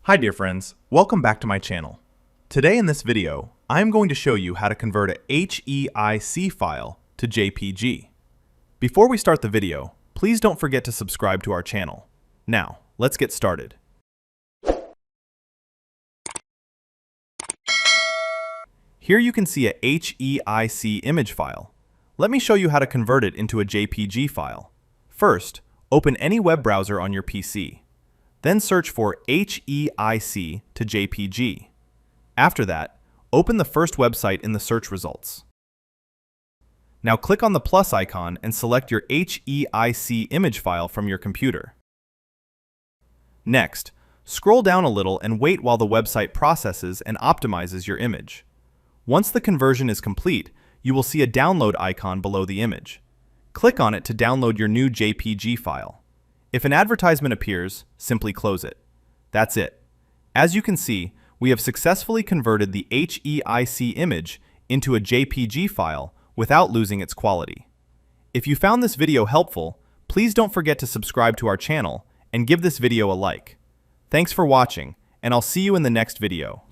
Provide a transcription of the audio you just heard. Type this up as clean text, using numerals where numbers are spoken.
Hi dear friends, welcome back to my channel. Today in this video, I am going to show you how to convert a HEIC file to JPG. Before we start the video, please don't forget to subscribe to our channel. Now, let's get started. Here you can see a HEIC image file. Let me show you how to convert it into a JPG file. First, open any web browser on your PC. Then search for HEIC to JPG. After that, open the first website in the search results. Now click on the plus icon and select your HEIC image file from your computer. Next, scroll down a little and wait while the website processes and optimizes your image. Once the conversion is complete, you will see a download icon below the image. Click on it to download your new JPG file. If an advertisement appears, simply close it. That's it. As you can see, we have successfully converted the HEIC image into a JPG file without losing its quality. If you found this video helpful, please don't forget to subscribe to our channel and give this video a like. Thanks for watching, and I'll see you in the next video.